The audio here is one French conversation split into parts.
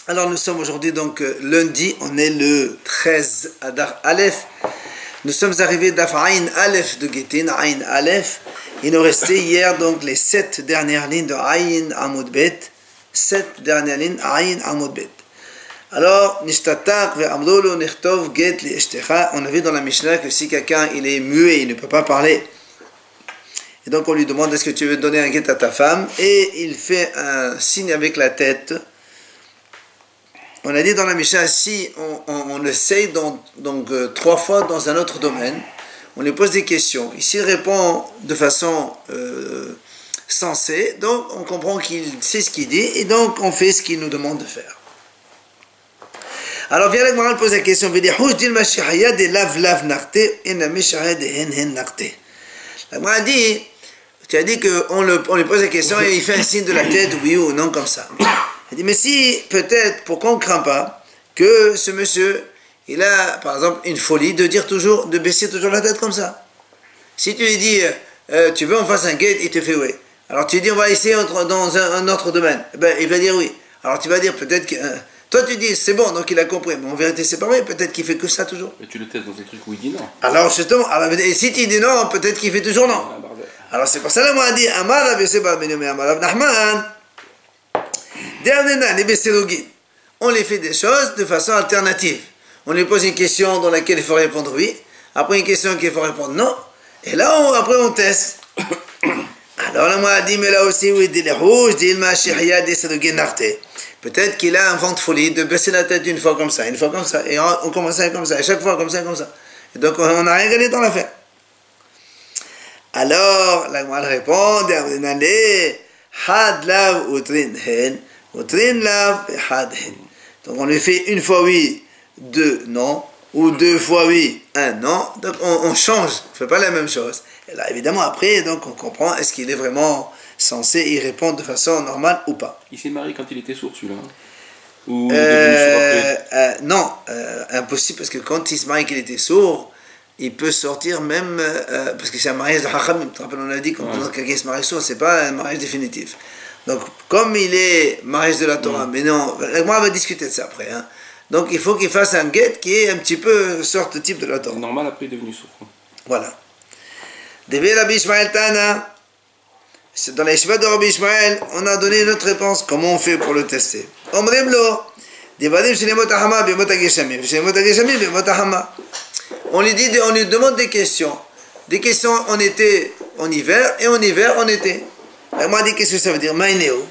Alors nous sommes aujourd'hui donc lundi, on est le 13 Adar Aleph. Nous sommes arrivés d'Af Aïn Aleph de Gittin, Aïn Aleph. Il nous restait hier donc les 7 dernières lignes de Aïn Amud Bet. 7 dernières lignes, Aïn Amud Bet. Alors, Nishtatak ve'amdolo nichtov get li eshtecha. On a vu dans la Mishnah que si quelqu'un il est muet, il ne peut pas parler. Et donc on lui demande est-ce que tu veux donner un get à ta femme, et il fait un signe avec la tête. On a dit dans la Mishnah, si on essaye donc 3 fois dans un autre domaine, on lui pose des questions. Ici, il répond de façon sensée, donc on comprend qu'il sait ce qu'il dit, et donc on fait ce qu'il nous demande de faire. Alors vient l'Agmara pose la question, l'Agmara dit, tu as dit qu'on lui pose la question et il fait un signe de la tête, oui ou non, comme ça. Il dit, mais si, peut-être, pourquoi on ne craint pas que ce monsieur, il a, par exemple, une folie de dire toujours, de baisser toujours la tête comme ça. Si tu lui dis, tu veux on fasse un guet, il te fait oui. Alors tu lui dis, on va essayer dans un autre domaine. Ben, il va dire oui. Alors tu vas dire, peut-être que... toi tu dis, c'est bon, donc il a compris. Mais en vérité, c'est pas vrai, peut-être qu'il fait que ça toujours. Mais tu le testes dans un truc où il dit non. Alors justement, et si tu dis non, peut-être qu'il fait toujours non. Alors c'est pour ça que moi, on dit, Amar Rav Yosef bar Binyamin, Amar Rav Nachman. On les fait des choses de façon alternative. On lui pose une question dans laquelle il faut répondre oui, après une question qu'il faut répondre non, et là après on teste. Alors là moi a dit mais là aussi oui, peut-être qu'il a un vent de folie de baisser la tête une fois comme ça, et on commence comme ça, et chaque fois comme ça. Et donc on n'a rien gagné dans l'affaire. Alors la moi répond had lav utrin hen. Donc on lui fait une fois oui, 2 non, ou 2 fois oui, 1 non. Donc on change, on ne fait pas la même chose. Et là évidemment après, donc on comprend est-ce qu'il est vraiment censé y répondre de façon normale ou pas. Il s'est marié quand il était sourd celui-là, hein? Ou il est devenu sourd après? Non, impossible, parce que quand il se marie qu'il était sourd, il peut sortir même, parce que c'est un mariage de Hacham, tu te rappelles, on a dit quand quelqu'un se marie sourd, c'est pas un mariage définitif. Donc, comme il est mariage de la Torah, mais non, moi on va discuter de ça après. Hein. Donc, il faut qu'il fasse un guet qui est un petit peu sorte type de la Torah. C'est normal, après il est devenu sourd. Voilà. Deve Rabbi Ishmael Tana. Dans la Yeshiva de Rabbi Ishmael, on a donné une autre réponse. Comment on fait pour le tester? Omrim lo. Devadim shenemot ahama b'mot hageshamim. Shenemot hageshamim b'mot ahama. On lui demande des questions. Des questions en été, en hiver, et en hiver, en été. Elle m'a dit qu'est-ce que ça veut dire? Maïnéo.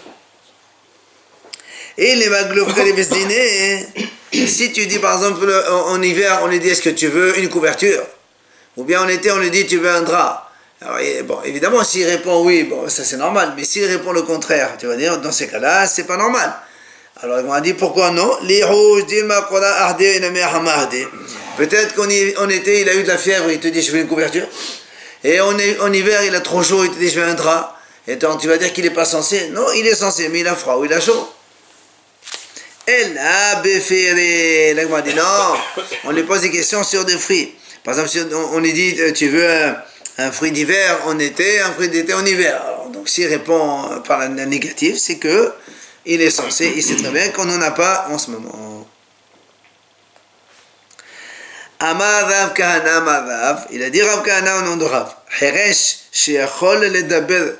Et les magloufs les vesdinés, si tu dis par exemple en hiver, on lui dit est-ce que tu veux une couverture? Ou bien en été, on lui dit tu veux un drap. Alors, bon, évidemment, s'il répond oui, bon, ça c'est normal. Mais s'il répond le contraire, tu vas dire dans ces cas-là, c'est pas normal. Alors, il m'a dit pourquoi non? Peut-être qu'en été, il a eu de la fièvre, il te dit je veux une couverture. Et en hiver, il a trop chaud, il te dit je veux un drap. Et donc tu vas dire qu'il n'est pas censé. Non, il est censé, mais il a froid ou il a chaud. Elle a béféré. Là, on dit non, on lui pose des questions sur des fruits. Par exemple, si on lui dit tu veux un fruit d'hiver en été, un fruit d'été en hiver. Alors, donc s'il répond par la négative, c'est que il est censé, il sait très bien qu'on n'en a pas en ce moment. Amar Rav Kahana, Amar Rav, il a dit Rav Kahana au nom de Rav. Heresh sheyachol ledaber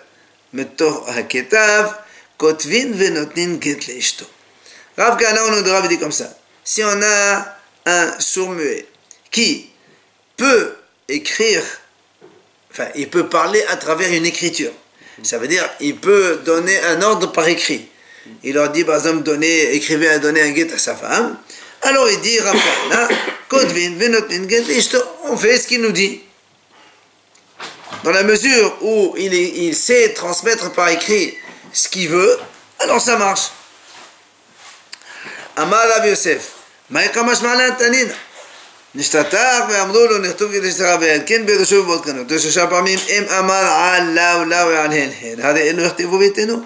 מתוך הכתב, כותבין ונותנים גט לאשתו. Rav Kahana, on nous dit comme ça. Si on a un sourd-muet qui peut écrire, enfin, il peut parler à travers une écriture. Ça veut dire, il peut donner un ordre par écrit. Il leur dit, par exemple, écrivez à donner un guet à sa femme. Alors il dit, Rav Kahana, כותבין ונותנים גט לאשתו. On fait ce qu'il nous dit. Dans la mesure où il sait transmettre par écrit ce qu'il veut, alors ça marche. Amar Rav Yosef, Maïkamash Malan Tanina. Nishtatar ve'amru lo nichtov yedishra ve'elken be'rushu v'vodkanu. Teshosha pamim em amar al la ou al hen hen. Hade elu yachtivu v'itenu.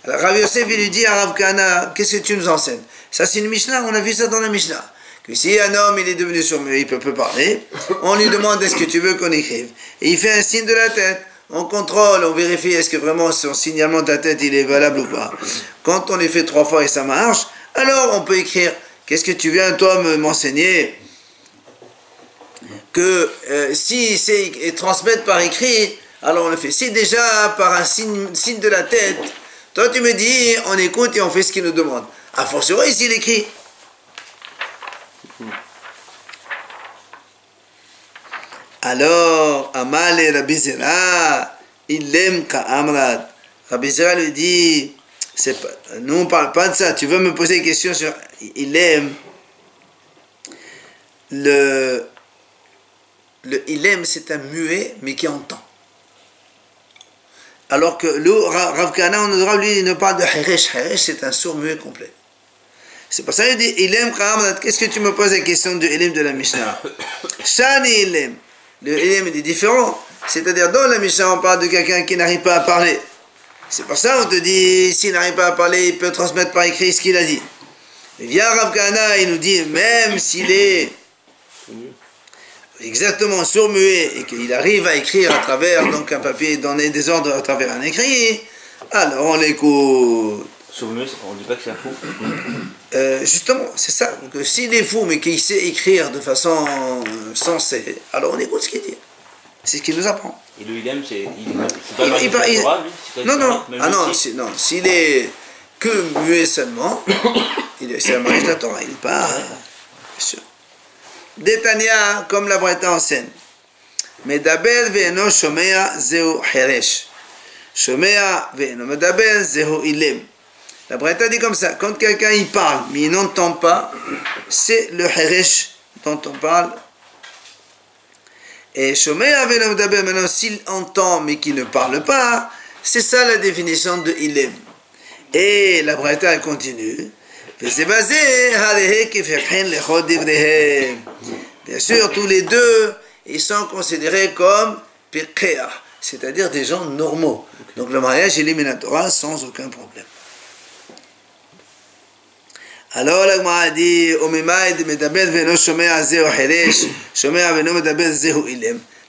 Alors Rav Yosef il lui dit à Rav Kahana, qu'est-ce que tu nous enseignes? Ça c'est une Mishnah, on a vu ça dans la Mishnah. Que si un homme il est devenu sourd-muet, il peut parler, on lui demande est-ce que tu veux qu'on écrive, et il fait un signe de la tête, on contrôle, on vérifie est-ce que vraiment son signalement de la tête il est valable ou pas. Quand on les fait 3 fois et ça marche, alors on peut écrire. Qu'est-ce que tu viens, toi, m'enseigner? Que si c'est transmettre par écrit, alors on le fait. Si déjà par un signe de la tête, toi tu me dis, on écoute et on fait ce qu'il nous demande. A fortiori, s'il écrit. Alors, Amal et Rabbi Zera, il aime Ka'amrat. Rabbi Zera lui dit, nous on ne parle pas de ça, tu veux me poser une question sur il aime. Le ilem, c'est un muet, mais qui entend. Alors que le Rav Kahana, on lui, il ne parle de Heresh. Heresh, c'est un sourd muet complet. C'est pour ça qu'il dit ilem Ka'amrat. Qu'est-ce que tu me poses la question de ilem de la Mishnah? Shani ilem. Le ilem, il est différent. C'est-à-dire, dans la Mishnah, on parle de quelqu'un qui n'arrive pas à parler. C'est pour ça qu'on te dit, s'il n'arrive pas à parler, il peut transmettre par écrit ce qu'il a dit. Et vient Rav Kahana, il nous dit, même s'il est exactement sourd-muet et qu'il arrive à écrire à travers donc un papier, donner des ordres à travers un écrit, alors on l'écoute. Sourd-muet, on ne dit pas que c'est un fou. Justement, c'est ça. Donc, s'il est fou mais qu'il sait écrire de façon sensée, alors on écoute ce qu'il dit. C'est ce qu'il nous apprend. Et le ilem, c'est pas le Torah, lui? Non. Ah non, s'il est que muet seulement, c'est un mariage de la Torah. Il n'est pas... bien sûr. Détania, comme la Braïta enseigne. Medaber ve'eno shomea zeu heresh. Shomea ve'eno medaber zeu ilem. La Braïta dit comme ça, quand quelqu'un il parle, mais il n'entend pas, c'est le heresh dont on parle. Et shomea ve'eno medaber, maintenant s'il entend mais qu'il ne parle pas, c'est ça la définition de ilem. Et la Braïta elle continue. Bien sûr, tous les deux, ils sont considérés comme pirkeah, c'est-à-dire des gens normaux. Donc le mariage est éliminatoire sans aucun problème. Alors la Gemara dit, la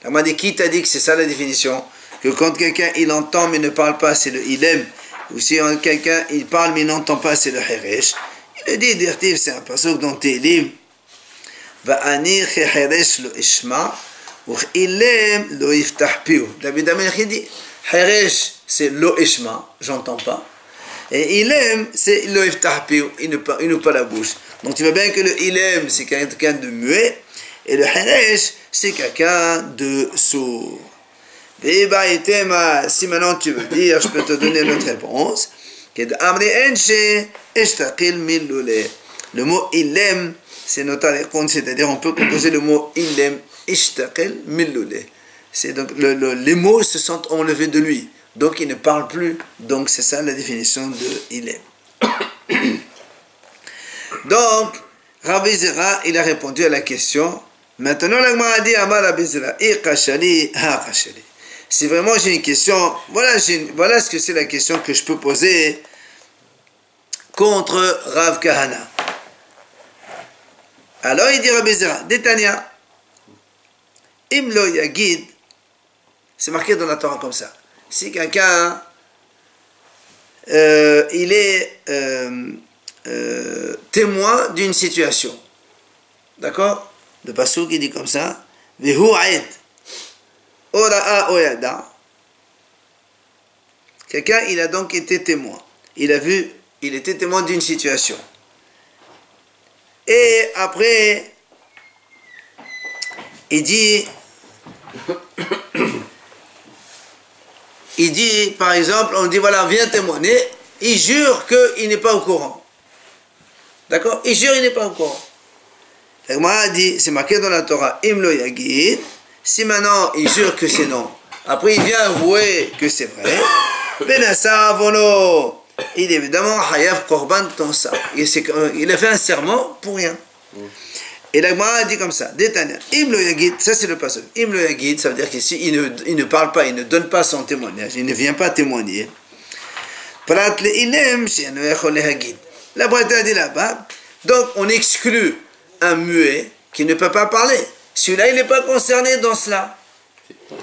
Gemara dit, qui t'a dit que c'est ça la définition? Que quand quelqu'un il entend mais ne parle pas, c'est le ilem. Ou si quelqu'un il parle mais n'entend pas, c'est le heresh. Il dit, dirtiv, c'est un pasuk dans Télim. Va'ani heresh lo ishma, ou ilem lo iftah piu. David Amelech dit, heresh c'est lo ishma, j'entends pas. Et ilem c'est lo iftah piu, il n'ouvre pas la bouche. Donc tu vois bien que le ilem c'est quelqu'un de muet, et le heresh c'est quelqu'un de sourd. Si maintenant tu veux dire, je peux te donner notre réponse. Le mot ilem, c'est notre réponse, c'est-à-dire on peut composer le mot ilem, ishtaqil millule. C'est donc les mots se sont enlevés de lui, donc il ne parle plus. Donc c'est ça la définition de ilem. Donc, Rabbi Zera, il a répondu à la question. Maintenant, la Gemara dit Amar Rabbi Zera, iqashali haqashali. Si vraiment j'ai une question, voilà ce que c'est la question que je peux poser contre Rav Kahana. Alors il dit Rabbi Zera, Détania, Imlo Yagid, c'est marqué dans la Torah comme ça. Si quelqu'un, il est témoin d'une situation, d'accord? Le pasuk qui dit comme ça, Vehu Aed. Ora'a oyada. Quelqu'un, il a donc été témoin. Il était témoin d'une situation. Et après, il dit, par exemple, on dit, voilà, viens témoigner. Il jure qu'il n'est pas au courant. D'accord? Il jure qu'il n'est pas au courant. La Gemara dit, c'est marqué dans la Torah, Imlo Yagid. Si maintenant il jure que c'est non, après il vient avouer que c'est vrai, Benassa Vono, il est évidemment Hayav Korban dans ça. Il a fait un serment pour rien. Et la Gemara dit comme ça, Détania, Imlo Yagid, ça c'est le passage. Imlo Yagid, ça veut dire qu'ici il ne parle pas, il ne donne pas son témoignage, il ne vient pas témoigner. Prat le Ilem, la Braïta dit là-bas, donc on exclut un muet qui ne peut pas parler. Celui-là, il n'est pas concerné dans cela.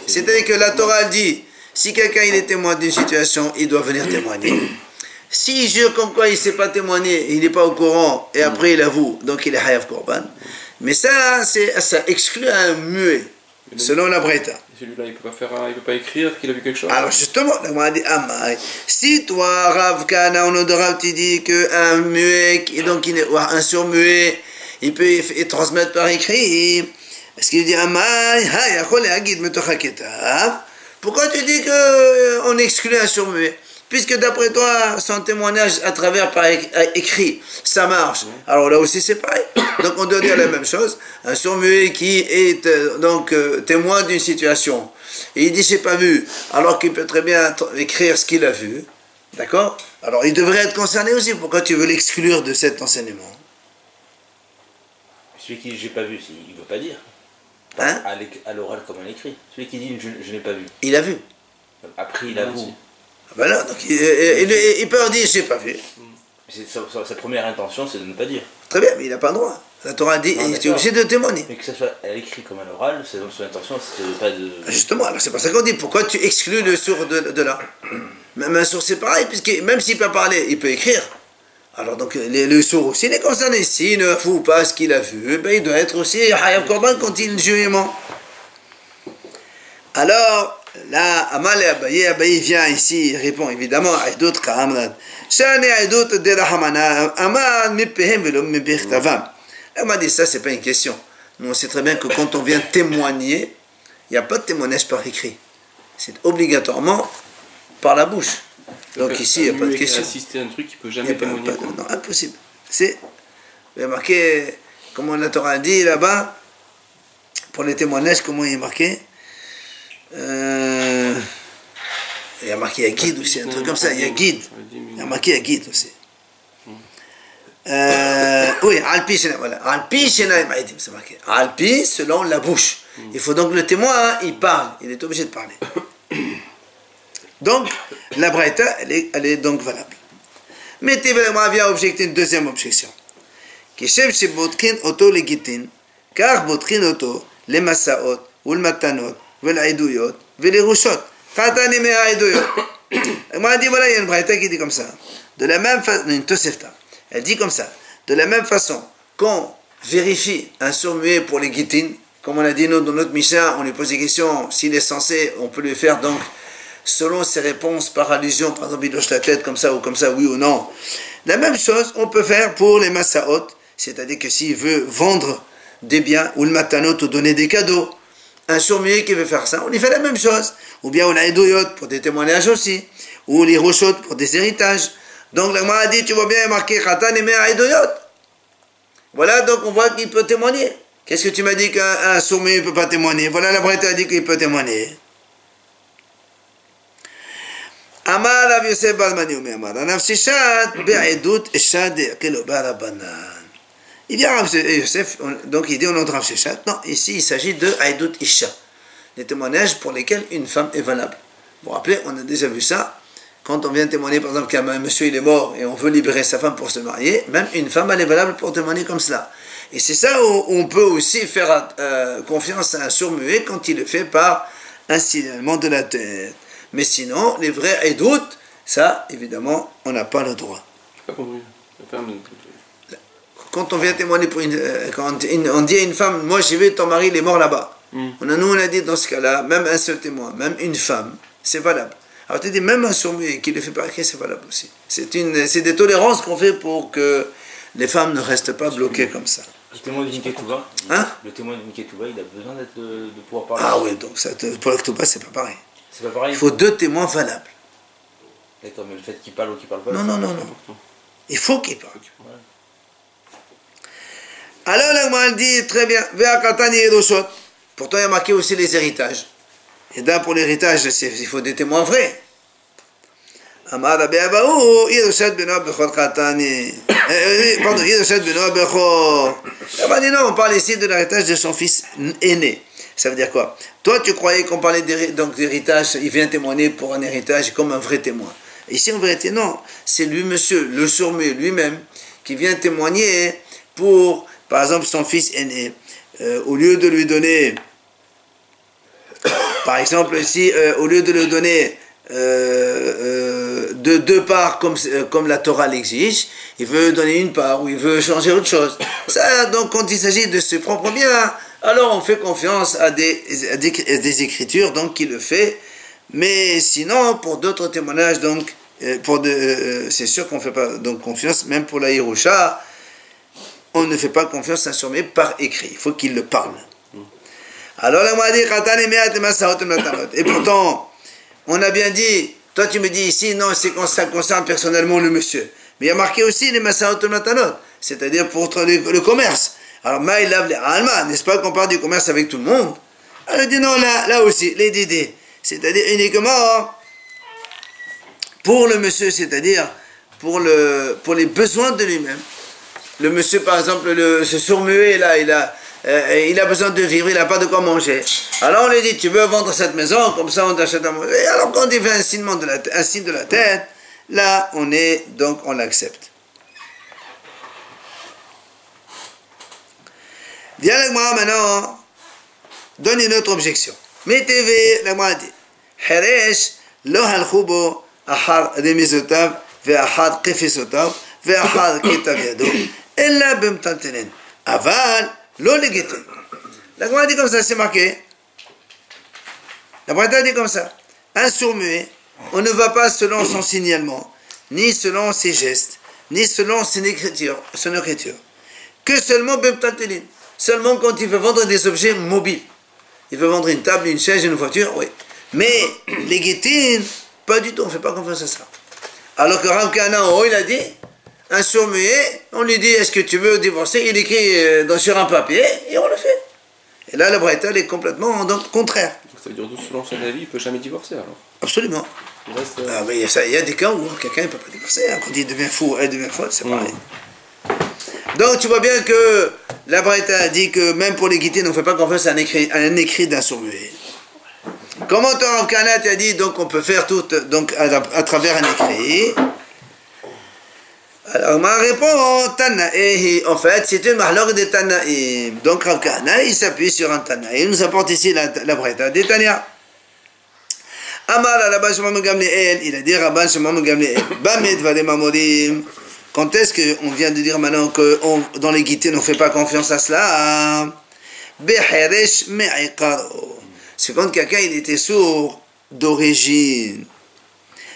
C'est-à-dire que la Torah dit, si quelqu'un il est témoin d'une situation, il doit venir témoigner. S'il jure comme quoi il ne sait pas témoigner, il n'est pas au courant, et après il avoue, donc il est Hayav Korban. Mais ça exclut un muet, selon la Breta. Celui-là, il peut pas écrire qu'il a vu quelque chose. Alors justement, on dit Amay. Si toi, Rav Kana, au nom de Rav, tu dis qu'un muet, donc un sourd-muet, il peut transmettre par écrit, est-ce qu'il dit Amay, pourquoi tu dis qu'on exclut un sourd-muet? Puisque d'après toi, son témoignage à travers par écrit, ça marche. Alors là aussi c'est pareil. Donc on doit dire la même chose. Un sourd-muet qui est donc témoin d'une situation. Et il dit j'ai pas vu. Alors qu'il peut très bien écrire ce qu'il a vu. D'accord? Alors il devrait être concerné aussi. Pourquoi tu veux l'exclure de cet enseignement? Celui qui dit j'ai pas vu, il ne veut pas dire. Hein? À l'oral comme à l'écrit. Celui qui dit je n'ai pas vu. Il a vu. Après il avoue. Ben là, donc il peut leur dire j'ai pas vu. Sa première intention c'est de ne pas dire. Très bien, mais il n'a pas le droit. La Torah dit, il est obligé de témoigner. Mais que ce soit à l'écrit comme à l'oral, son intention c'est pas de... Justement, alors c'est pour ça qu'on dit, pourquoi tu exclus le sourd de là? Même un sourd c'est pareil, puisque même s'il peut parler, il peut écrire. Alors donc le sourd aussi, il est concerné. S'il ne fout pas ce qu'il a vu, ben, il doit être aussi Hayav Korban quand il jugement. Alors, là, Amal et Abaye vient ici, il répond évidemment à d'autres Kahamrad. Shani Aïdout de Rahamana, Amal mipehem velom mibirtavam. Elle m'a dit ça, c'est pas une question. Nous on sait très bien que quand on vient témoigner, il n'y a pas de témoignage par écrit. C'est obligatoirement par la bouche. Donc ici, il n'y a pas de question. Assister à un truc qui peut jamais témoigner. Non, impossible. C'est, vous avez marqué, comment la Torah dit là-bas, pour les témoignages, comment il est marqué? Il y a marqué Yagid aussi, un truc comme ça, Yagid. Il y a marqué Yagid aussi. Oui, Alpi Shena, voilà. Alpi Shena, c'est marqué. Alpi, selon la bouche. Il faut donc le témoin, il parle, il est obligé de parler. Donc, la Braïta, elle est donc valable. Mais Tivelema vient objecter une deuxième objection. Kishem Shibotkin Oto Legitin, car Botkin Oto, les Masaot, ou le Matanot, ou l'Aïdouyot, ou les Rouchot. Khatani me Aïdouyot. Elle m'a dit, voilà, il y a une Braïta qui dit comme ça. De la même façon, une Tosefta. Elle dit comme ça, de la même façon qu'on vérifie un sourd-muet pour les guitines, comme on a dit nous dans notre Mishnah, on lui pose des questions, s'il est censé, on peut lui faire donc, selon ses réponses par allusion, par exemple il hoche la tête comme ça, oui ou non. La même chose, on peut faire pour les Masaot, c'est-à-dire que s'il veut vendre des biens, ou le Matanot, ou donner des cadeaux, un sourd-muet qui veut faire ça, on lui fait la même chose. Ou bien on a Edouyot pour des témoignages aussi, ou les Rochot pour des héritages. Donc la Gemara a dit, tu vois bien, marqué Khatan et Mea Edoyot. Voilà, donc on voit qu'il peut témoigner. Qu'est-ce que tu m'as dit qu'un sourd-muet ne peut pas témoigner? Voilà, la Braïta a dit qu'il peut témoigner. Amar Rav Yosef Balmani Omer Amar Rav Shishat Be'edut Eshad Kelo Barabanan. Il vient Rav Yosef, donc il dit au nom de Rav Shishat, non, ici il s'agit de Aedut Isha, des témoignages pour lesquels une femme est valable. Vous vous rappelez, on a déjà vu ça. Quand on vient témoigner, par exemple, qu'un monsieur il est mort et on veut libérer sa femme pour se marier, même une femme elle est valable pour témoigner comme cela. Et c'est ça où on peut aussi faire confiance à un sourd-muet quand il le fait par un signalement de la tête. Mais sinon, les vrais doutes, ça, évidemment, on n'a pas le droit. J'ai pas compris. La femme... Quand on vient témoigner pour quand on dit à une femme, moi j'y vais, ton mari il est mort là-bas. Nous on a dit dans ce cas-là, même un seul témoin, même une femme, c'est valable. Alors tu dis, même un sourd-muet qui le fait par écrit, c'est valable aussi. C'est des tolérances qu'on fait pour que les femmes ne restent pas bloquées comme ça. Le témoin de Ketouba, hein? Le témoin de Ketouba, il a besoin de pouvoir parler. Ah oui, donc ça, pour la Ketouba, c'est pas pareil. C'est pas pareil. Il faut deux témoins valables. D'accord, mais le fait qu'il parle ou qu'il parle pas. Non. Il faut qu'il parle. Ouais. Alors la Gemara dit très bien, pourtant il y a marqué aussi les héritages. Et là pour l'héritage, il faut des témoins vrais. Amar Rabbi Abahu, Yerushat beno bechor Khatani. Pardon, Yerushat beno bechor. Il m'a dit non, on parle ici de l'héritage de son fils aîné. Ça veut dire quoi? Toi tu croyais qu'on parlait d'héritage, il vient témoigner pour un héritage comme un vrai témoin. Ici en vérité non, c'est lui monsieur, le sourd-muet lui-même, qui vient témoigner pour, par exemple, son fils aîné. Au lieu de lui donner, par exemple, ici, au lieu de lui donner de deux parts comme la Torah l'exige, il veut donner une part ou il veut changer autre chose. Ça, donc, quand il s'agit de ses propres biens, alors on fait confiance à des écritures donc qui le fait. Mais sinon, pour d'autres témoignages, donc, c'est sûr qu'on ne fait pas donc, confiance, même pour la Yerusha, on ne fait pas confiance à un surmé par écrit. Il faut qu'il le parle. Alors, la Moadi, et pourtant, on a bien dit, toi tu me dis ici, non, ça concerne personnellement le monsieur. Mais il y a marqué aussi les Masaot Matanot, c'est-à-dire pour le commerce. Alors, Maïlav les Alma, n'est-ce pas qu'on parle du commerce avec tout le monde? Alors, il dit non, là aussi, les Dédés. C'est-à-dire uniquement pour le monsieur, c'est-à-dire pour les besoins de lui-même. Le monsieur, par exemple, ce sourd-muet, là, il a besoin de vivre, il n'a pas de quoi manger. Alors on lui dit, tu veux vendre cette maison, comme ça on t'achète un manger. Et alors quand il fait un signe de la tête, là on l'accepte. Viens la Gemara maintenant, donne une autre objection. Mettez la Gemara dit, Heresh lo halchu bo achar remizotav ve'achar kefisotav ve'achar ketav yado ella b'mtaltelen aval lo legete. La Gemara dit comme ça, c'est marqué. La Braïta dit comme ça. Un sourd-muet, on ne va pas selon son signalement, ni selon ses gestes, ni selon son écriture. Que seulement b'mtaltelin. Seulement quand il veut vendre des objets mobiles. Il veut vendre une table, une chaise, une voiture, oui. Mais les guettines, pas du tout, on ne fait pas confiance à ça. Alors que Rav Kahana en haut, il a dit, un sourd-muet, on lui dit, est-ce que tu veux divorcer? Il écrit sur un papier, et on le fait. Et là, la Braïta, elle est complètement contraire. Donc ça veut dire, selon son avis, il ne peut jamais divorcer alors? Absolument. Mais il y a des cas où quelqu'un ne peut pas divorcer. Quand il devient fou, elle devient folle, c'est pareil. Donc tu vois bien que la Braïta a dit que même pour les guitines, on ne fait pas confiance à un écrit d'un sourd-muet. Comment Rav Kahana a dit, donc on peut faire tout donc, à travers un écrit. Alors ma réponse, Tanaï, en fait c'est une mahlok de Tanaï. Donc Rav Kahana il s'appuie sur un Tanaï. Il nous apporte ici la Braïta des Tania. Amar la Rabban Shimon ben Gamliel, il a dit Rabban Shimon ben Gamliel, Bamed vadem amorim. Quand est-ce qu'on vient de dire maintenant que dans les guitines on ne fait pas confiance à cela? Beheresh me'ikaro. C'est quand quelqu'un il était sourd d'origine.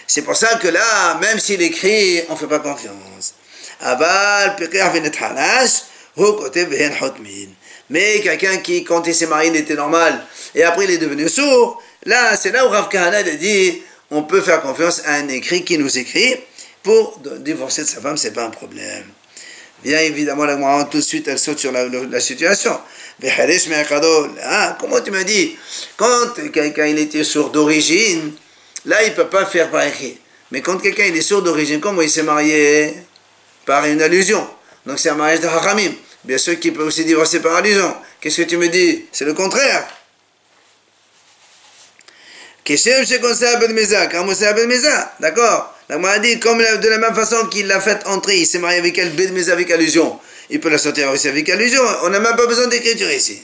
C'est pour ça que là, même s'il écrit, on ne fait pas confiance. Aval peker venet halash, hukotev vehen hotmin. Mais quelqu'un qui, quand il s'est marié, il était normal, et après il est devenu sourd, là, c'est là où Rav Kahana a dit, on peut faire confiance à un écrit qui nous écrit, pour divorcer de sa femme, c'est pas un problème. Bien évidemment, la Gemara, tout de suite, elle saute sur la situation. Ah, comment tu m'as dit? Quand quelqu'un il était sourd d'origine, là, il ne peut pas faire par écrit. Mais quand quelqu'un il est sourd d'origine, comment il s'est marié? Par une allusion. Donc c'est un mariage de Hachamim. Bien sûr qu'il peut aussi divorcer par allusion. Qu'est-ce que tu me dis? C'est le contraire. D'accord? La Gemara dit, comme de la même façon qu'il l'a fait entrer, il s'est marié avec elle, mais avec allusion. Il peut la sortir aussi avec allusion. On n'a même pas besoin d'écriture ici.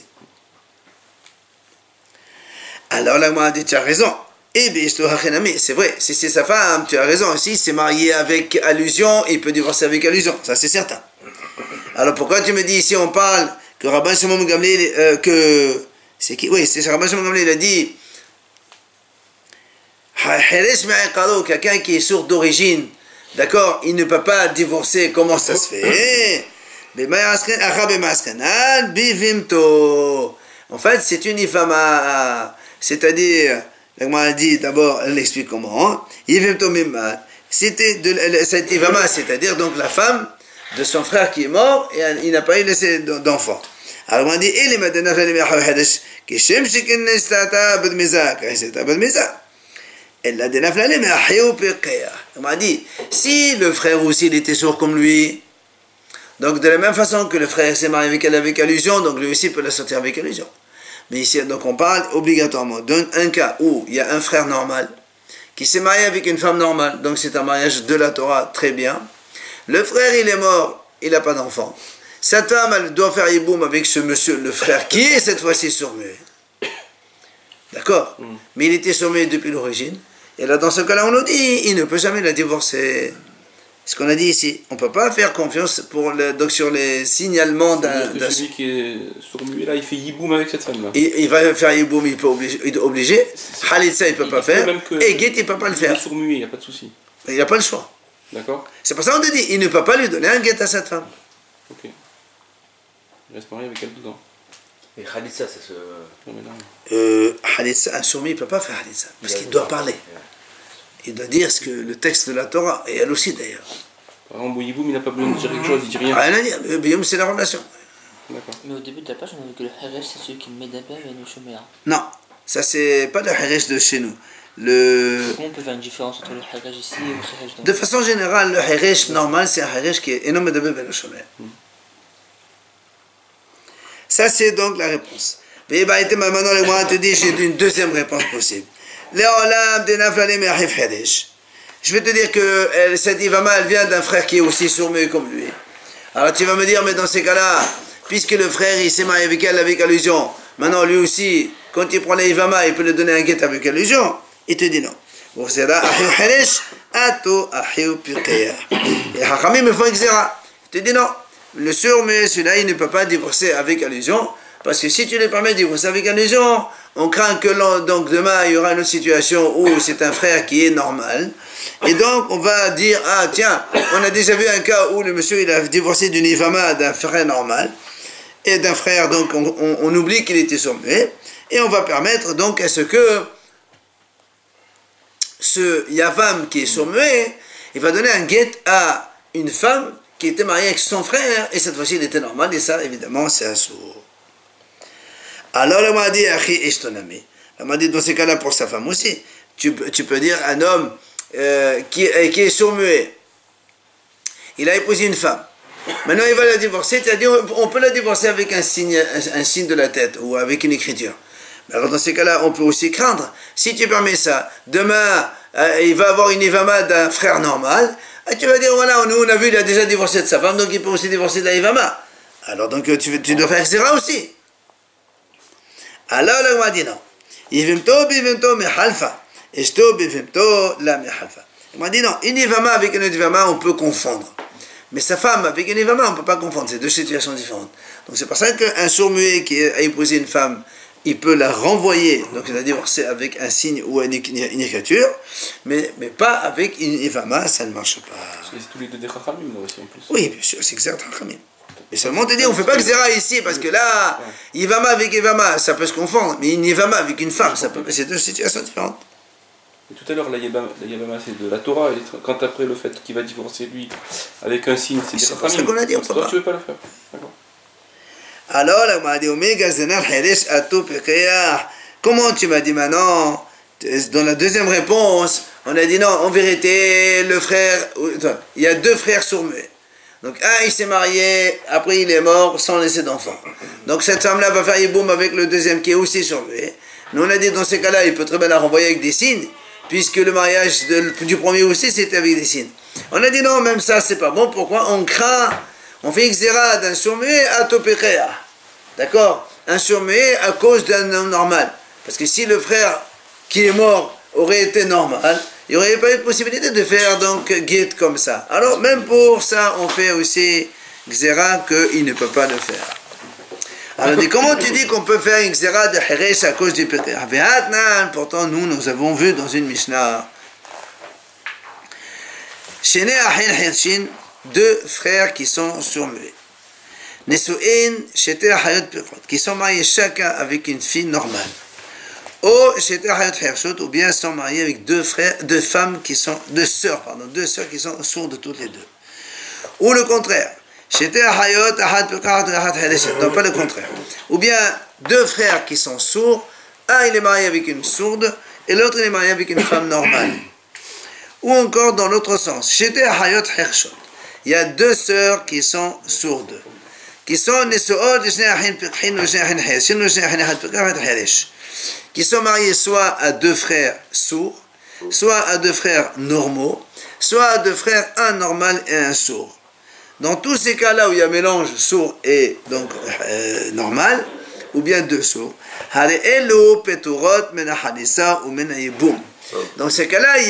Alors la Gemara dit, tu as raison. Eh bien, c'est vrai, si c'est sa femme, tu as raison. Si il s'est marié avec allusion, il peut divorcer avec allusion. Ça, c'est certain. Alors pourquoi tu me dis ici, on parle que Rabban Shimon ben Gamliel, c'est qui? Oui, c'est Rabban Shimon ben Gamliel, il a dit, quelqu'un qui est sourd d'origine, d'accord, il ne peut pas divorcer, comment ça se fait? En fait, c'est une ifama, c'est-à-dire, la Gemara dit d'abord, elle explique comment, c'était cette ifama, c'est-à-dire donc la femme de son frère qui est mort et il n'a pas eu laissé d'enfant. Alors on dit, on m'a dit, si le frère aussi il était sourd comme lui, donc de la même façon que le frère s'est marié avec elle avec allusion, donc lui aussi peut la sortir avec allusion. Mais ici, donc on parle obligatoirement d'un cas où il y a un frère normal qui s'est marié avec une femme normale, donc c'est un mariage de la Torah, très bien. Le frère il est mort, il n'a pas d'enfant. Cette femme elle doit faire yiboum avec ce monsieur, le frère, qui est cette fois-ci sourd-muet. D'accord? Mais il était sourd-muet depuis l'origine. Et là, dans ce cas-là, on nous dit, il ne peut jamais la divorcer. Ce qu'on a dit ici, on ne peut pas faire confiance donc sur les signalements d'un... Celui qui est sourd-muet, là, il fait yiboum avec cette femme-là. Il va faire yiboum, il est obligé. Khalitsa, il ne peut pas faire. Et Guet, il ne peut pas le faire. Il est sourd-muet, il n'y a pas de souci. Il n'a pas le choix. D'accord. C'est pour ça qu'on te dit, il ne peut pas lui donner un Guet à cette femme. Ok. Il reste marié avec elle dedans. Et Khalitsa, c'est ce. Khalitsa, un sourd-muet, il ne peut pas faire Khalitsa. Parce qu'il doit parler. Il doit dire ce que le texte de la Torah, et elle aussi d'ailleurs. Par exemple, Yiboum, il n'a pas besoin de dire quelque chose, il dit rien. Rien à dire, Biyoum, c'est la relation. D'accord. Mais au début de la page, on a vu que le Heresh, c'est celui qui met d'abord et le Shoméa. Non, ça c'est pas le Heresh de chez nous. Comment on peut faire une différence entre le Heresh ici et le Heresh de façon générale, le Heresh normal, c'est un Heresh qui est énorme de bébé le Shoméa. Ça c'est donc la réponse. Mais maintenant, le mois te dit, j'ai une deuxième réponse possible. Je vais te dire que cette Ivama, elle vient d'un frère qui est aussi sourd-muet comme lui. Alors tu vas me dire, mais dans ces cas-là, puisque le frère il s'est marié avec elle avec allusion, maintenant lui aussi, quand il prend les Ivama, il peut lui donner un guet avec allusion. Il te dit non. Et Hachamim me font exéra. Il te dit non. Le sourd-muet, celui-là, il ne peut pas divorcer avec allusion. Parce que si tu lui permets de divorcer avec allusion, on craint que donc demain il y aura une autre situation où c'est un frère qui est normal. Et donc on va dire, ah tiens, on a déjà vu un cas où le monsieur il a divorcé d'une Ivama d'un frère normal. Et d'un frère, donc on oublie qu'il était sourd-muet. Et on va permettre donc à ce que ce Yavam qui est sourd-muet, il va donner un guet à une femme qui était mariée avec son frère. Et cette fois-ci il était normal. Et ça évidemment c'est un sourd. Alors elle m'a dit, Achi Ishtonami. Elle m'a dit, dans ces cas-là, pour sa femme aussi, tu peux dire un homme qui est sourd-muet. Il a épousé une femme. Maintenant, il va la divorcer. Tu as dit, on peut la divorcer avec un signe de la tête ou avec une écriture. Alors, dans ces cas-là, on peut aussi craindre. Si tu permets ça, demain, il va avoir une Ivama d'un frère normal. Et tu vas dire, voilà, nous, on a vu, il a déjà divorcé de sa femme, donc il peut aussi divorcer de la Ivama. Alors, donc, tu dois faire ça aussi. Alors, le m'a dit non. Bivimto, mehalfa. Eshto, bivimto, la mehalfa. Il m'a dit non. Une Ivama avec une Ivama, on peut confondre. Mais sa femme avec une Ivama, on ne peut pas confondre. C'est deux situations différentes. Donc, c'est pour ça qu'un sourd-muet qui a épousé une femme, il peut la renvoyer. Donc, il a divorcé avec un signe ou une écriture. Mais pas avec une Ivama, ça ne marche pas. Parce que c'est tous les deux des Chachamim, là aussi, en plus. Oui, bien sûr, c'est exact, Chachamim. Mais seulement te dit, on ne fait pas Xéra ici, parce que là, Ivama avec Ivama, ça peut se confondre, mais une Ivama avec une femme, c'est deux situations différentes. Et tout à l'heure, la Yabama, c'est de la Torah, et quand après le fait qu'il va divorcer lui avec un signe, c'est des C'est pour ça qu'on a dit, on peut toi, pas. tu veux pas le faire. D'accord. Alors, là, on m'a dit, Omega Zenar Heresh Atou Pekeyah. Comment tu m'as dit maintenant? Dans la deuxième réponse, on a dit non, en vérité, le frère, il y a deux frères sourds-muets. Donc un il s'est marié, après il est mort sans laisser d'enfant. Donc cette femme-là va faire yiboum avec le deuxième qui est aussi sourd-muet. Nous on a dit dans ces cas-là, il peut très bien la renvoyer avec des signes, puisque le mariage du premier aussi c'était avec des signes. On a dit non, même ça c'est pas bon, pourquoi? On craint, on fait xéra d'un sourd-muet à topékhéa. D'accord? Un sourd-muet à cause d'un homme normal. Parce que si le frère qui est mort aurait été normal, il n'y aurait pas eu de possibilité de faire donc guet comme ça. Alors même pour ça, on fait aussi xéra qu'il ne peut pas le faire. Alors comment tu dis qu'on peut faire une xéra de Heresh à cause du péter? Pourtant nous avons vu dans une Mishnah Shene Ahin Hirshin, deux frères qui sont sourds-muets. Nesu'in Shete Ahayot Pekot, qui sont mariés chacun avec une fille normale. Ou bien sont mariés avec deux femmes qui sont, deux sœurs qui sont sourdes toutes les deux. Ou le contraire. Non, pas le contraire. Ou bien deux frères qui sont sourds, un il est marié avec une sourde et l'autre il est marié avec une femme normale. Ou encore dans l'autre sens. Il y a deux sœurs qui sont sourdes. Qui sont qui sont mariés soit à deux frères sourds, soit à deux frères normaux, soit à deux frères, un normal et un sourd. Dans tous ces cas-là où il y a mélange sourd et donc normal, ou bien deux sourds, Dans ces cas-là, il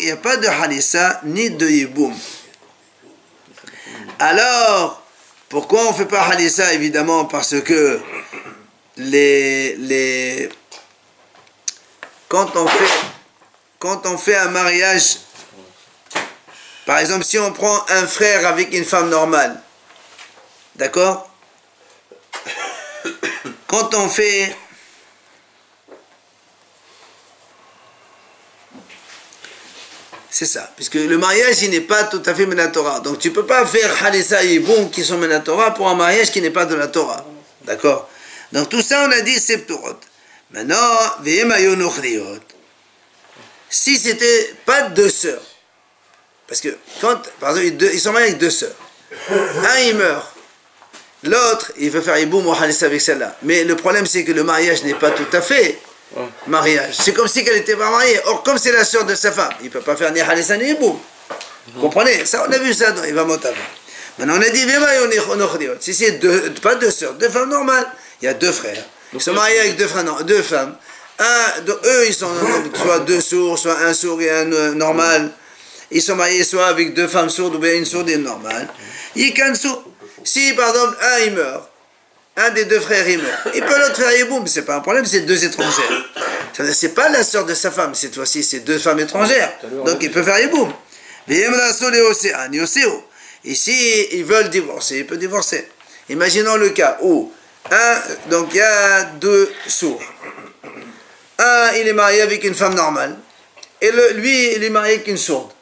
n'y a pas de halissa ni de yiboum. Alors, pourquoi on ne fait pas halissa? Évidemment, parce que quand on fait un mariage, par exemple, si on prend un frère avec une femme normale, d'accord? Quand on fait c'est ça, puisque le mariage il n'est pas tout à fait Menatora. Donc tu ne peux pas faire Halissa et Yiboum qui sont Menatora pour un mariage qui n'est pas de la Torah. D'accord? Donc tout ça on a dit Septurot. Maintenant, si c'était pas deux sœurs, parce que quand, par exemple, ils sont mariés avec deux sœurs, un il meurt, l'autre il veut faire Yiboum ou Halissa avec celle-là. Mais le problème c'est que le mariage n'est pas tout à fait mariage. C'est comme si elle n'était pas mariée. Or, comme c'est la sœur de sa femme, il ne peut pas faire ni Halissa ni Yiboum. Vous comprenez? Ça, on a vu ça dans Eva Motav. Maintenant, on a dit, si c'est pas deux sœurs, deux femmes normales, il y a deux frères. Ils sont mariés avec deux femmes. Eux, ils sont soit deux sourds, soit un sourd et un normal. Ils sont mariés soit avec deux femmes sourdes ou bien une sourde et une normale. Si, par exemple, un, il meurt, un des deux frères il meurt. Il peut l'autre faire Yiboum, c'est pas un problème, c'est deux étrangères. C'est pas la sœur de sa femme, cette fois-ci, c'est deux femmes étrangères. Donc il peut faire Yiboum. Ici, ils veulent divorcer, il peut divorcer. Imaginons le cas où, donc il y a deux sourds. Un, il est marié avec une femme normale, et lui, il est marié avec une sourde.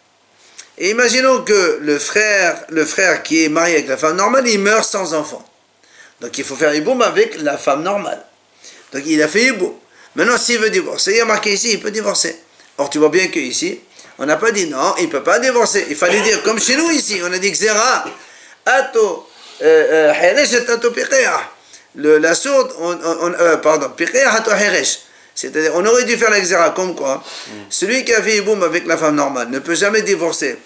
Et imaginons que le frère qui est marié avec la femme normale, il meurt sans enfant. Donc il faut faire Yiboum avec la femme normale. Donc il a fait Yiboum. Maintenant, s'il veut divorcer, il y a marqué ici, il peut divorcer. Or, tu vois bien qu'ici, on n'a pas dit non, il ne peut pas divorcer. Il fallait dire, comme chez nous ici, on a dit Xera, Ato, Heresh et Ato Piqeah. La sourde, pardon, Piqeah Ato Heresh. C'est-à-dire, on aurait dû faire la Xera, comme quoi, celui qui a fait Yiboum avec la femme normale ne peut jamais divorcer.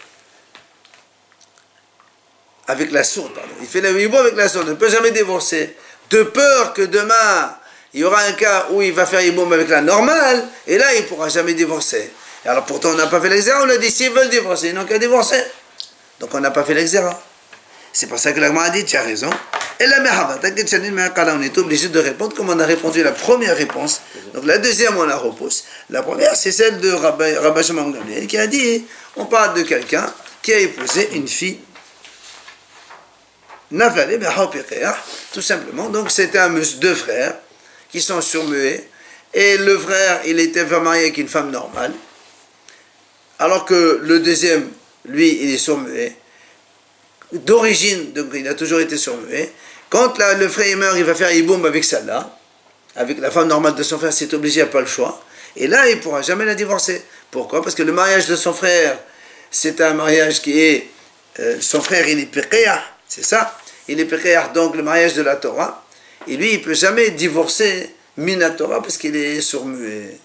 Avec la sourde, pardon. Il fait le Yiboum avec la sourde, ne peut jamais divorcer, de peur que demain, il y aura un cas où il va faire Yiboum avec la normale, et là, il ne pourra jamais divorcer. Et alors pourtant, on n'a pas fait l'exéra, on a dit, s'ils veulent divorcer, ils n'ont qu'à divorcer. Donc on n'a pas fait l'exéra. C'est pour ça que l'Agma a dit, tu as raison. Et la Mehava, t'inquiète, on est obligé de répondre comme on a répondu la première réponse. Donc la deuxième, on la repousse. La première, c'est celle de Rabbi Shimon Gamliel, qui a dit, on parle de quelqu'un qui a épousé une fille Naflale, tout simplement. Donc c'était deux frères qui sont surmués. Et le frère, il était marié avec une femme normale. Alors que le deuxième, lui, il est surmué. D'origine, donc il a toujours été surmué. Quand le frère meurt, il va faire Yiboum avec celle-là. Avec la femme normale de son frère, c'est obligé, il n'a pas le choix. Et là, il ne pourra jamais la divorcer. Pourquoi? Parce que le mariage de son frère, c'est un mariage qui est... son frère, il est Piqeah. C'est ça, il est Piqeah, donc le mariage de la Torah. Et lui, il ne peut jamais divorcer Mina Torah parce qu'il est surmué.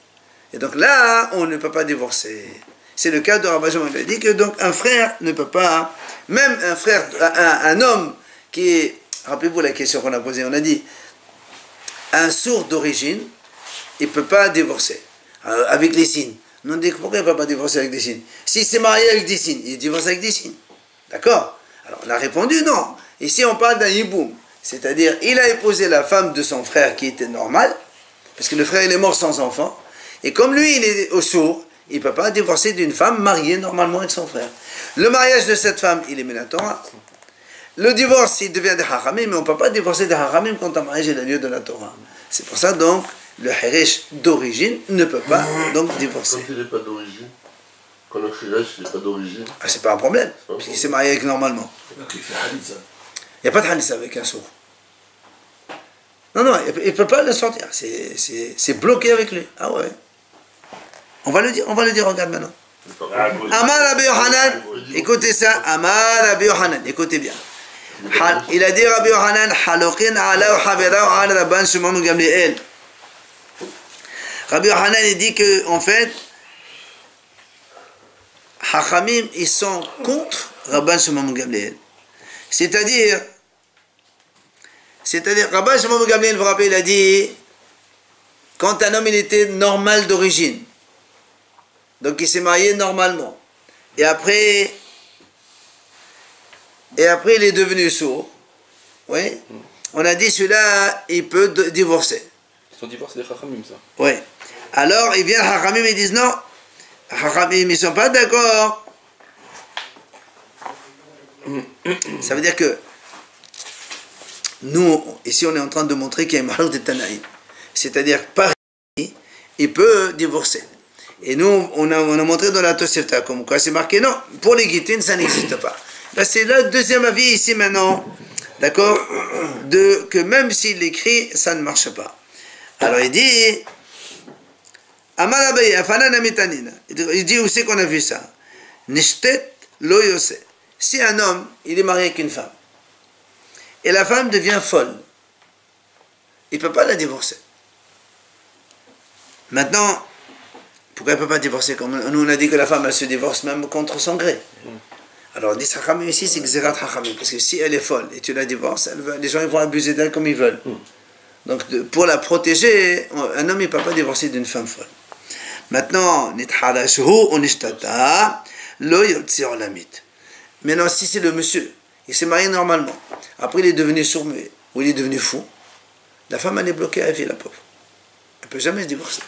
Et donc là, on ne peut pas divorcer. C'est le cas de Rabbi Shimon. Il a dit que donc un frère ne peut pas, même un frère, un homme qui est, rappelez-vous la question qu'on a posée, on a dit, un sourd d'origine, il ne peut pas divorcer avec les signes. On dit pourquoi il ne peut pas divorcer avec des signes? S'il s'est marié avec des signes, il divorce avec des signes. D'accord? Alors on a répondu non. Ici on parle d'un Yiboum. C'est-à-dire, il a épousé la femme de son frère qui était normale, parce que le frère il est mort sans enfant, et comme lui il est au sourd, il ne peut pas divorcer d'une femme mariée normalement avec son frère. Le mariage de cette femme, il est Menatora. Le divorce, il devient des Haramim, mais on ne peut pas divorcer des Haramim quand un mariage est le lieu de la Torah. C'est pour ça donc, le Heresh d'origine ne peut pas donc divorcer. Quand il n'est pas d'origine, quand le Heresh n'est pas d'origine. Ah, c'est pas un problème, parce qu'il s'est marié avec normalement. Donc il fait Halissa. Il n'y a pas de Halissa avec un sourd. Non, non, il ne peut pas le sortir. C'est bloqué avec lui. Ah ouais. On va le dire, regarde maintenant. Amar Rabbi Yohanan, écoutez ça, Amar Rabbi Yohanan, écoutez bien. Il a dit Rabbi Yohanan, Halokin ala Havera al Rabban Shimon Gamliel. Rabbi Yohanan, il dit que, en fait, Hachamim, ils sont contre Rabban Shimon Gamliel. C'est-à-dire, Rabban Shimon Gamliel, vous vous rappelez, il a dit, quand un homme il était normal d'origine, Donc il s'est marié normalement. Et après il est devenu sourd. Oui. On a dit celui-là, il peut divorcer. Son divorce, c'est des Chachamim, ça. Oui. Alors, ils viennent à Chachamim et ils disent non. Chachamim, ils ne sont pas d'accord. Ça veut dire que nous, ici, on est en train de montrer qu'il y a un mahlouk de Tanaïm. C'est-à-dire, par il peut divorcer. Et nous, on a montré dans la Tosefta, comme quoi c'est marqué non. Pour les Gittin, ça n'existe pas. Là, c'est le deuxième avis ici maintenant. D'accord, que même s'il l'écrit, ça ne marche pas. Alors il dit, il dit où c'est qu'on a vu ça? Si un homme, il est marié avec une femme, et la femme devient folle, il ne peut pas la divorcer. Maintenant, pourquoi il ne peut pas divorcer? Comme nous on a dit que la femme, elle se divorce même contre son gré. Alors, on dit Chachamim ici, c'est Xerat Chachamim, parce que si elle est folle et tu la divorces, les gens ils vont abuser d'elle comme ils veulent. Donc, pour la protéger, un homme ne peut pas divorcer d'une femme folle. Maintenant, Maintenant, si c'est le monsieur, il s'est marié normalement, après il est devenu sourd-muet, ou il est devenu fou, la femme elle est bloquée à vie, la pauvre. Elle ne peut jamais se divorcer,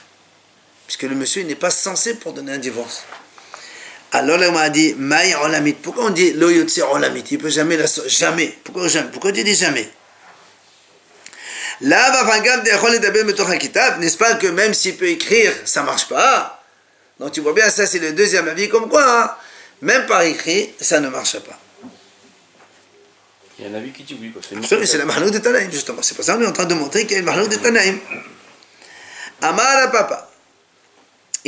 puisque le monsieur il n'est pas censé pour donner un divorce. Alors là, on m'a dit, Maï Olamit. Pourquoi on dit Lo Yotse Olamit? Il ne peut jamais la sortir. Jamais. Pourquoi jamais? Pourquoi tu dis jamais? Là, n'est-ce pas que même s'il peut écrire, ça ne marche pas? Donc tu vois bien, ça c'est le deuxième avis, comme quoi, hein, même par écrit, ça ne marche pas. Il y a un avis qui dit oui. C'est la mahlouk de Tanaïm, justement. C'est pour ça qu'on est en train de montrer qu'il y a une mahlouk de Tanaïm. Amar papa.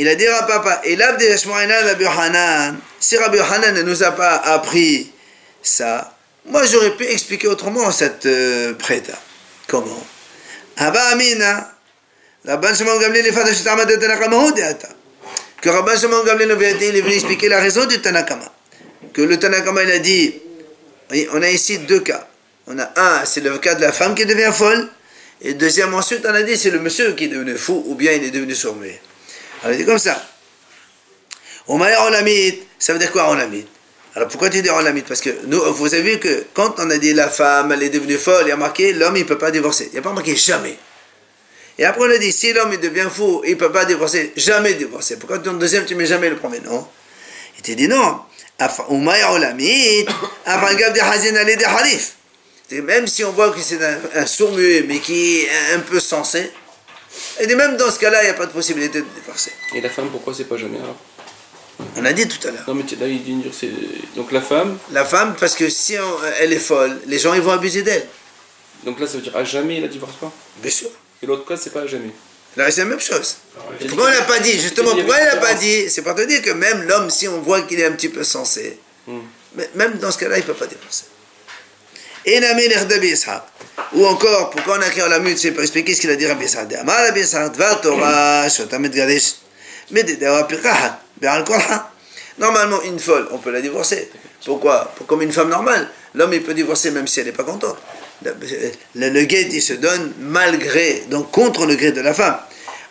Il a dit à papa, et l'abd de Rabbi Yohanan, si Rabbi Yohanan ne nous a pas appris ça, moi j'aurais pu expliquer autrement cette prêta. Comment? Haba Amina, Rabban Shimon Gamliel les fadash ta'amad de Tanakama Hodeata. Que Rabban Shimon Gamliel il est venu expliquer la raison du Tanakama. Que le Tanakama il a dit, on a ici deux cas. On a un, c'est le cas de la femme qui devient folle, et deuxième ensuite on a dit c'est le monsieur qui est devenu fou ou bien il est devenu sourd-muet. Alors il dit comme ça. Omaya Olamit, ça veut dire quoi Olamit? Alors pourquoi tu dis Olamit? Parce que nous, vous avez vu que quand on a dit la femme, elle est devenue folle, il y a marqué l'homme il ne peut pas divorcer. Il n'y a pas marqué jamais. Et après on a dit si l'homme il devient fou, il ne peut pas divorcer, jamais divorcer. Pourquoi ton deuxième tu ne mets jamais le premier? Non. Il te dit non. Omaya Olamit, Afangab de Hazin Ali de Harif. Même si on voit que c'est un sourd-muet mais qui est un peu sensé, et même dans ce cas-là, il n'y a pas de possibilité de divorcer. Et la femme, pourquoi c'est pas jamais alors? On a dit tout à l'heure. Non, mais là, il dit c'est. Donc la femme. La femme, parce que si elle est folle, les gens ils vont abuser d'elle. Donc là, ça veut dire à jamais il ne divorce pas? Bien sûr. Et l'autre cas, c'est pas à jamais. Là, c'est la même chose. Pourquoi on n'a pas dit? Justement, pourquoi il n'a pas dit? C'est pour te dire que même l'homme, si on voit qu'il est un petit peu sensé, même dans ce cas-là, il ne peut pas divorcer. Et Nami Nerdabi Ishaq. Ou encore, pourquoi on a écrit en la mute, c'est pour expliquer ce qu'il a dit Rabbi Ishaq. Amar Rabbi Ishaq, Dvar Torah, Shotamet Gadesh, Mededawa Pirkaha, Be'al Kolha. Normalement, une folle, on peut la divorcer. Pourquoi? Comme une femme normale. L'homme, il peut divorcer même si elle n'est pas contente. Le guet, il se donne malgré, donc contre le gré de la femme.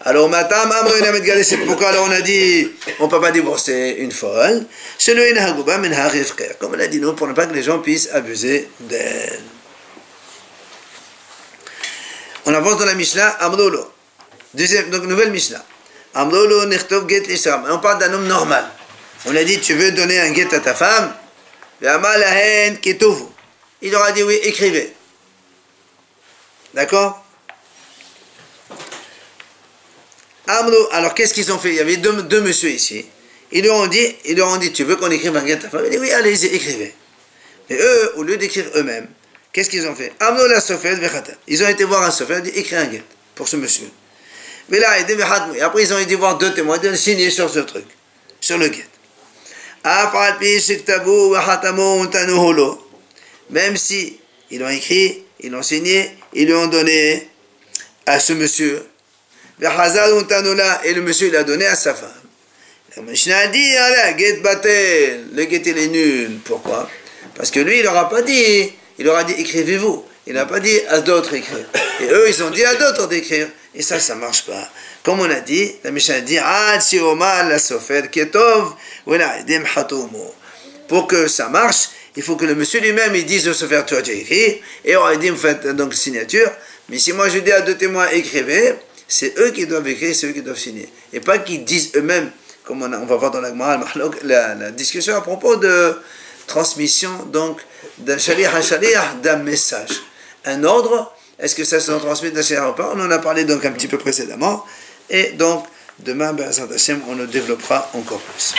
Alors, Matam, Amr, Namet Gadesh, c'est pourquoi alors on a dit, on ne peut pas divorcer une folle. Comme on a dit, nous, pour ne pas que les gens puissent abuser d'elle. On avance dans la Mishnah, Amrolo. Deuxième, donc nouvelle Mishnah. Amrolo nechtov get l'Islam. On parle d'un homme normal. On a dit, tu veux donner un get à ta femme? Il aura dit oui, écrivez. D'accord? Amro, alors qu'est-ce qu'ils ont fait? Il y avait deux messieurs ici. Ils leur ont dit, tu veux qu'on écrive un get à ta femme? Il dit oui, allez-y, écrivez. Mais eux, au lieu d'écrire eux-mêmes, qu'est-ce qu'ils ont fait? Ils ont été voir un sofer, dit écris un get pour ce monsieur. Mais là, et après ils ont été voir deux témoins, ils ont signé sur ce truc, sur le get. Même si ils l'ont écrit, ils l'ont signé, ils lui ont donné à ce monsieur. Et le monsieur il a donné à sa femme. La Mishnah dit, le get il est nul. Pourquoi? Parce que lui il n'aura pas dit. Il aura dit écrivez-vous. Il n'a pas dit à d'autres écrire. Et eux, ils ont dit à d'autres d'écrire. Et ça marche pas. Comme on a dit, la Mishnah a dit, pour que ça marche, il faut que le monsieur lui-même, il dise au Sofer, tu as écrit, et on a dit, faites donc signature. Mais si moi je dis à deux témoins, écrivez, c'est eux qui doivent écrire, c'est eux qui doivent signer. Et pas qu'ils disent eux-mêmes, comme on va voir dans la Gemara, la discussion à propos de transmission, donc, d'un shaliach à shaliach, d'un message. Un ordre, est-ce que ça se transmet d'un shaliach ou pas? On en a parlé donc un petit peu précédemment. Et donc, demain, on le développera encore plus.